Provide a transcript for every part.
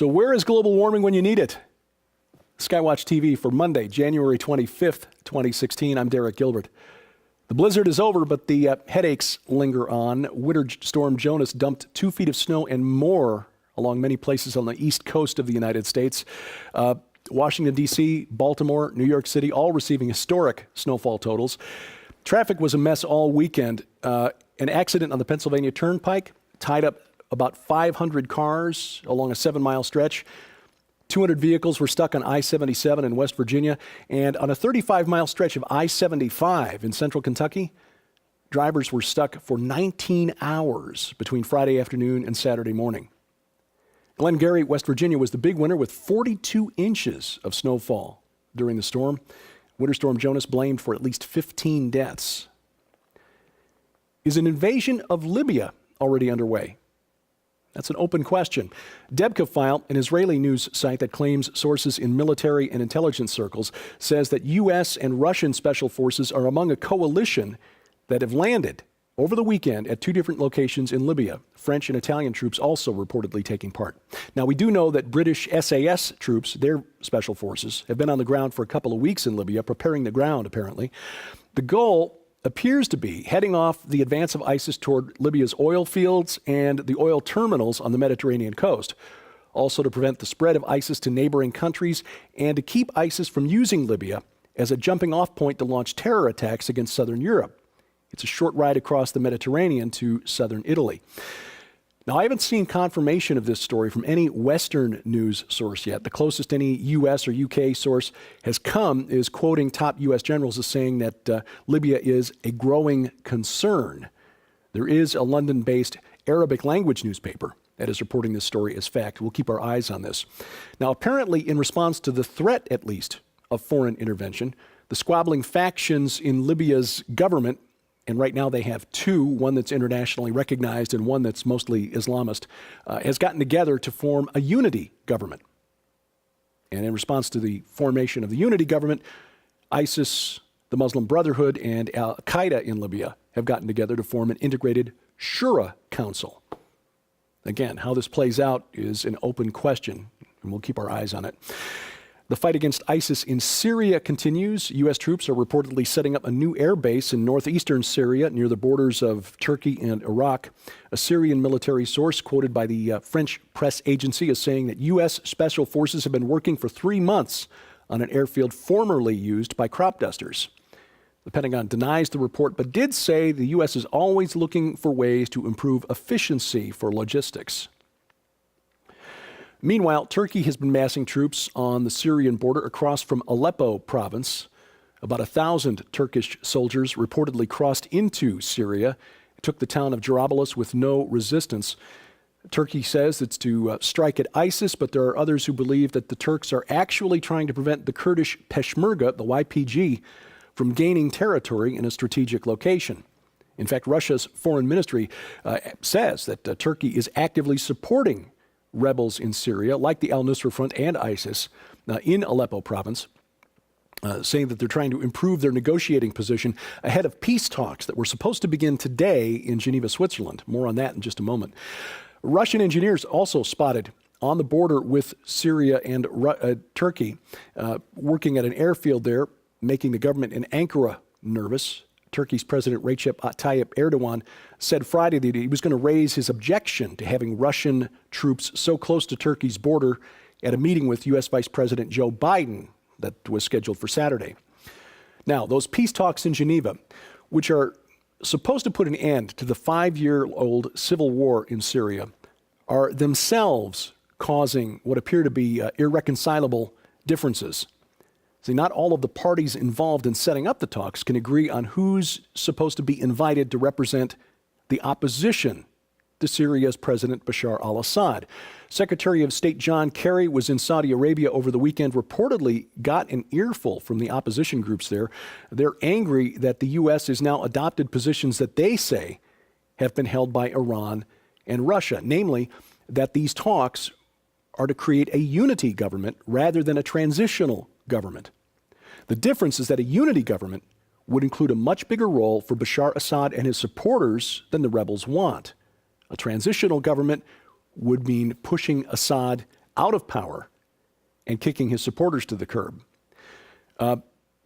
So where is global warming when you need it? SkyWatchTV for Monday, January 25th, 2016. I'm Derek Gilbert. The blizzard is over, but the headaches linger on. Winter storm Jonas dumped 2 feet of snow and more along many places on the east coast of the United States. Washington, D.C., Baltimore, New York City, all receiving historic snowfall totals. Traffic was a mess all weekend. An accident on the Pennsylvania Turnpike tied up about 500 cars along a 7-mile stretch. 200 vehicles were stuck on I-77 in West Virginia, and on a 35-mile stretch of I-75 in central Kentucky, drivers were stuck for 19 hours between Friday afternoon and Saturday morning. Glengarry, West Virginia was the big winner with 42 inches of snowfall during the storm. Winter storm Jonas blamed for at least 15 deaths. Is an invasion of Libya already underway? That's an open question. Debka File, an Israeli news site that claims sources in military and intelligence circles, says that U.S. and Russian special forces are among a coalition that have landed over the weekend at 2 different locations in Libya. French and Italian troops also reportedly taking part. Now, we do know that British SAS troops, their special forces, have been on the ground for a couple of weeks in Libya, preparing the ground, apparently. The goal appears to be heading off the advance of ISIS toward Libya's oil fields and the oil terminals on the Mediterranean coast. Also to prevent the spread of ISIS to neighboring countries and to keep ISIS from using Libya as a jumping-off point to launch terror attacks against southern Europe. It's a short ride across the Mediterranean to southern Italy. Now, I haven't seen confirmation of this story from any Western news source yet. The closest any U.S. or U.K. source has come is quoting top U.S. generals as saying that Libya is a growing concern. There is a London-based Arabic language newspaper that is reporting this story as fact. We'll keep our eyes on this. Now, apparently, in response to the threat, at least, of foreign intervention, the squabbling factions in Libya's government, and right now they have 2, one that's internationally recognized and one that's mostly Islamist, has gotten together to form a unity government. And in response to the formation of the unity government, ISIS, the Muslim Brotherhood, and Al-Qaeda in Libya have gotten together to form an integrated Shura Council. Again, how this plays out is an open question, and we'll keep our eyes on it. The fight against ISIS in Syria continues. U.S. troops are reportedly setting up a new air base in northeastern Syria near the borders of Turkey and Iraq. A Syrian military source quoted by the French press agency is saying that U.S. special forces have been working for 3 months on an airfield formerly used by crop dusters. The Pentagon denies the report, but did say the U.S. is always looking for ways to improve efficiency for logistics. Meanwhile, Turkey has been massing troops on the Syrian border across from Aleppo province. About 1,000 Turkish soldiers reportedly crossed into Syria, took the town of Jarablus with no resistance. Turkey says it's to strike at ISIS, but there are others who believe that the Turks are actually trying to prevent the Kurdish Peshmerga, the YPG, from gaining territory in a strategic location. In fact, Russia's foreign ministry says that Turkey is actively supporting rebels in Syria, like the al-Nusra Front and ISIS, in Aleppo province, saying that they're trying to improve their negotiating position ahead of peace talks that were supposed to begin today in Geneva, Switzerland. More on that in just a moment. Russian engineers also spotted on the border with Syria and Turkey, working at an airfield there, making the government in Ankara nervous. Turkey's President Recep Tayyip Erdogan said Friday that he was going to raise his objection to having Russian troops so close to Turkey's border at a meeting with U.S. Vice President Joe Biden that was scheduled for Saturday. Now, those peace talks in Geneva, which are supposed to put an end to the 5-year-old civil war in Syria, are themselves causing what appear to be irreconcilable differences. See, not all of the parties involved in setting up the talks can agree on who's supposed to be invited to represent the opposition to Syria's President Bashar al-Assad. Secretary of State John Kerry was in Saudi Arabia over the weekend, reportedly got an earful from the opposition groups there. They're angry that the U.S. has now adopted positions that they say have been held by Iran and Russia, namely that these talks are to create a unity government rather than a transitional government. The difference is that a unity government would include a much bigger role for Bashar Assad and his supporters than the rebels want. A transitional government would mean pushing Assad out of power and kicking his supporters to the curb.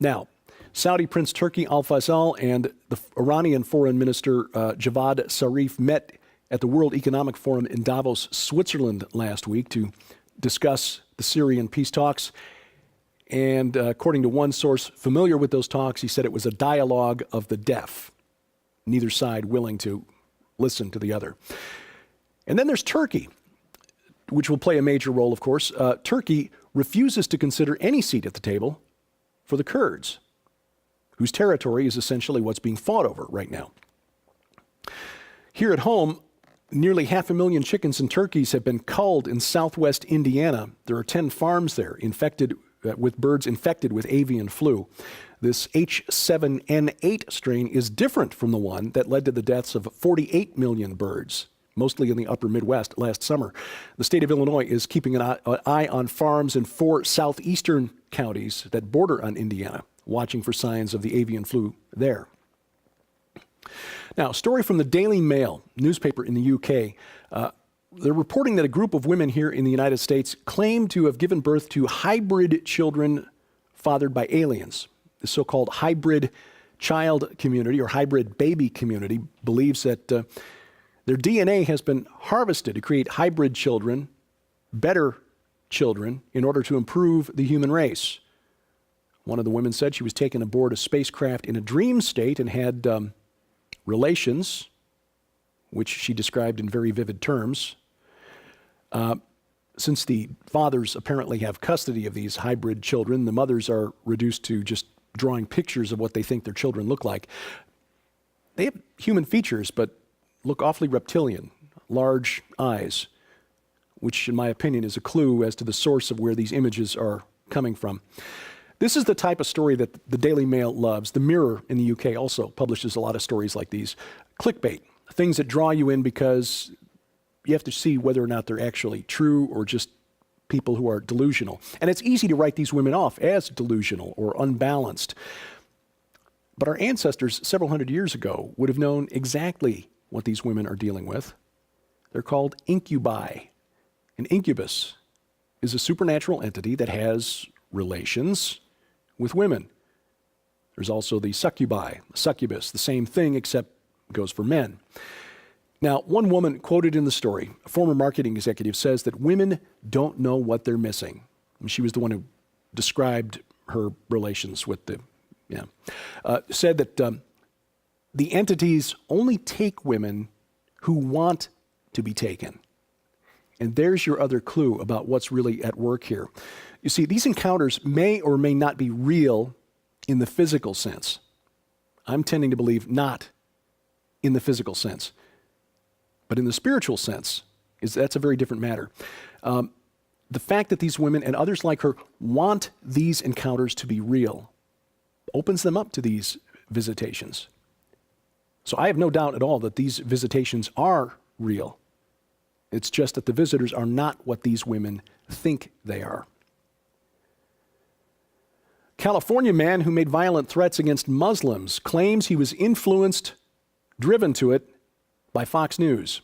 Now, Saudi Prince Turki Al Faisal and the Iranian Foreign Minister Javad Zarif met at the World Economic Forum in Davos, Switzerland last week to discuss the Syrian peace talks. And according to one source familiar with those talks, he said it was a dialogue of the deaf, neither side willing to listen to the other. And then there's Turkey, which will play a major role, of course. Turkey refuses to consider any seat at the table for the Kurds, whose territory is essentially what's being fought over right now. Here at home, nearly 500,000 chickens and turkeys have been culled in southwest Indiana. There are 10 farms there infected with birds infected with avian flu. This H7N8 strain is different from the one that led to the deaths of 48 million birds, mostly in the upper Midwest last summer. The state of Illinois is keeping an eye on farms in 4 southeastern counties that border on Indiana, watching for signs of the avian flu there. Now, a story from the Daily Mail newspaper in the UK. They're reporting that a group of women here in the United States claim to have given birth to hybrid children fathered by aliens. The so-called hybrid child community or hybrid baby community believes that their DNA has been harvested to create hybrid children, better children, in order to improve the human race. One of the women said she was taken aboard a spacecraft in a dream state and had relations, which she described in very vivid terms. Since the fathers apparently have custody of these hybrid children, the mothers are reduced to just drawing pictures of what they think their children look like. They have human features, but look awfully reptilian, large eyes, which in my opinion is a clue as to the source of where these images are coming from. This is the type of story that the Daily Mail loves. The Mirror in the UK also publishes a lot of stories like these. Clickbait, things that draw you in because you have to see whether or not they're actually true or just people who are delusional. And it's easy to write these women off as delusional or unbalanced. But our ancestors several hundred years ago would have known exactly what these women are dealing with. They're called incubi. An incubus is a supernatural entity that has relations with women. There's also the succubi, succubus, the same thing except goes for men. Now, one woman quoted in the story, a former marketing executive, says that women don't know what they're missing. And she was the one who described her relations with the, said that the entities only take women who want to be taken. And there's your other clue about what's really at work here. You see, these encounters may or may not be real in the physical sense. I'm tending to believe not in the physical sense. But in the spiritual sense, that's a very different matter. The fact that these women and others like her want these encounters to be real opens them up to these visitations. So I have no doubt at all that these visitations are real. It's just that the visitors are not what these women think they are. California man who made violent threats against Muslims claims he was influenced, driven to it, by Fox News.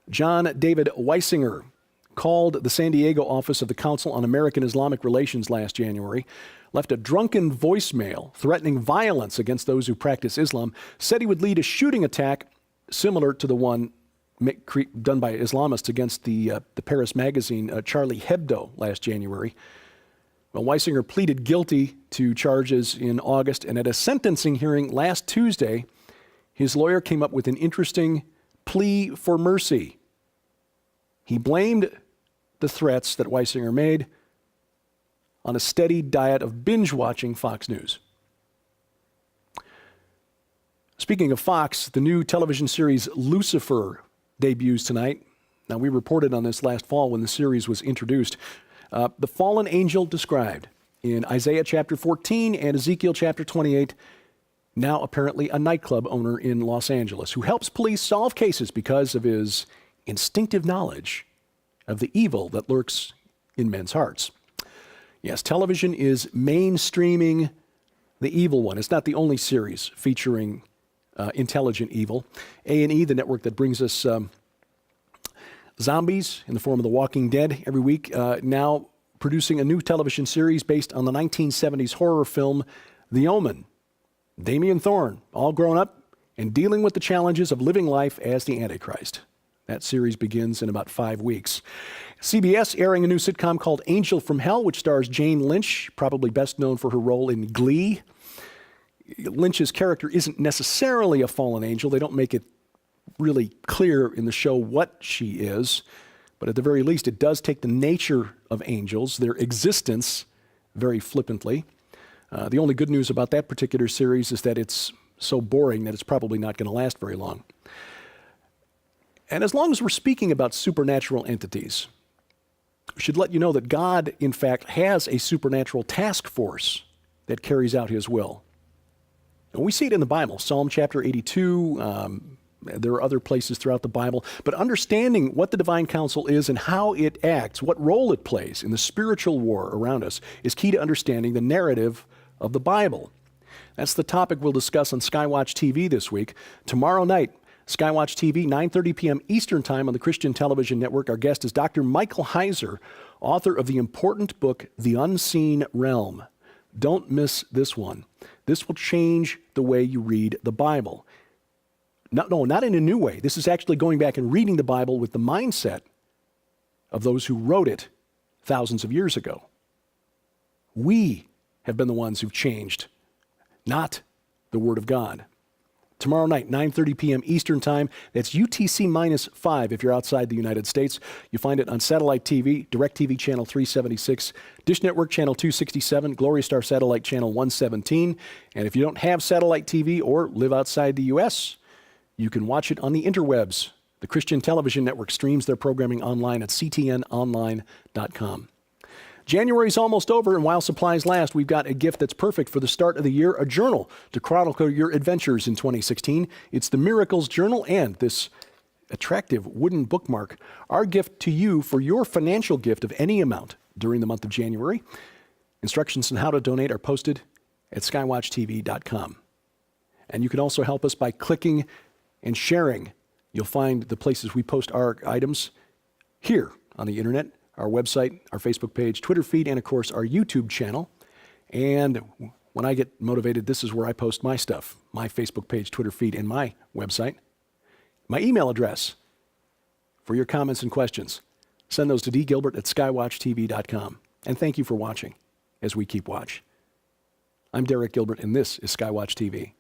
John David Weisinger called the San Diego office of the Council on American Islamic Relations last January, left a drunken voicemail threatening violence against those who practice Islam, said he would lead a shooting attack similar to the one done by Islamists against the Paris magazine Charlie Hebdo last January. Well, Weisinger pleaded guilty to charges in August, and at a sentencing hearing last Tuesday, his lawyer came up with an interesting plea for mercy. He blamed the threats that Weisinger made on a steady diet of binge-watching Fox News. Speaking of Fox, the new television series Lucifer debuts tonight. Now, we reported on this last fall when the series was introduced. The fallen angel described in Isaiah chapter 14 and Ezekiel chapter 28, now apparently a nightclub owner in Los Angeles, who helps police solve cases because of his instinctive knowledge of the evil that lurks in men's hearts. Yes, television is mainstreaming the evil one. It's not the only series featuring intelligent evil. A&E, the network that brings us Zombies, in the form of The Walking Dead, every week, now producing a new television series based on the 1970s horror film The Omen. Damien Thorne, all grown up and dealing with the challenges of living life as the Antichrist. That series begins in about 5 weeks. CBS airing a new sitcom called Angel from Hell, which stars Jane Lynch, probably best known for her role in Glee. Lynch's character isn't necessarily a fallen angel. They don't make it really clear in the show what she is, but at the very least, it does take the nature of angels, their existence, very flippantly. The only good news about that particular series is that it's so boring that it's probably not going to last very long. And as long as we're speaking about supernatural entities, we should let you know that God, in fact, has a supernatural task force that carries out his will. And we see it in the Bible, Psalm chapter 82. There are other places throughout the Bible. But understanding what the divine counsel is and how it acts, what role it plays in the spiritual war around us, is key to understanding the narrative of the Bible. That's the topic we'll discuss on SkyWatch TV this week. Tomorrow night, SkyWatch TV, 9:30 p.m. Eastern Time on the Christian Television Network. Our guest is Dr. Michael Heiser, author of the important book, The Unseen Realm. Don't miss this one. This will change the way you read the Bible. No, not in a new way. This is actually going back and reading the Bible with the mindset of those who wrote it thousands of years ago. We have been the ones who've changed, not the Word of God. Tomorrow night, 9:30 p.m. Eastern Time. That's UTC-5 if you're outside the United States. You find it on satellite TV, DirecTV Channel 376, Dish Network Channel 267, Glory Star Satellite Channel 117. And if you don't have satellite TV or live outside the U.S., you can watch it on the interwebs. The Christian Television Network streams their programming online at ctnonline.com. January's almost over, and while supplies last, we've got a gift that's perfect for the start of the year, a journal to chronicle your adventures in 2016. It's the Miracles Journal and this attractive wooden bookmark. Our gift to you for your financial gift of any amount during the month of January. Instructions on how to donate are posted at skywatchtv.com. And you can also help us by clicking and sharing. You'll find the places we post our items here on the internet. Our website, our Facebook page, Twitter feed, and of course our YouTube channel. And when I get motivated, this is where I post my stuff, my Facebook page, Twitter feed, and my website. My email address for your comments and questions. Send those to dgilbert@skywatchtv.com. And thank you for watching as we keep watch. I'm Derek Gilbert, and this is SkyWatch TV.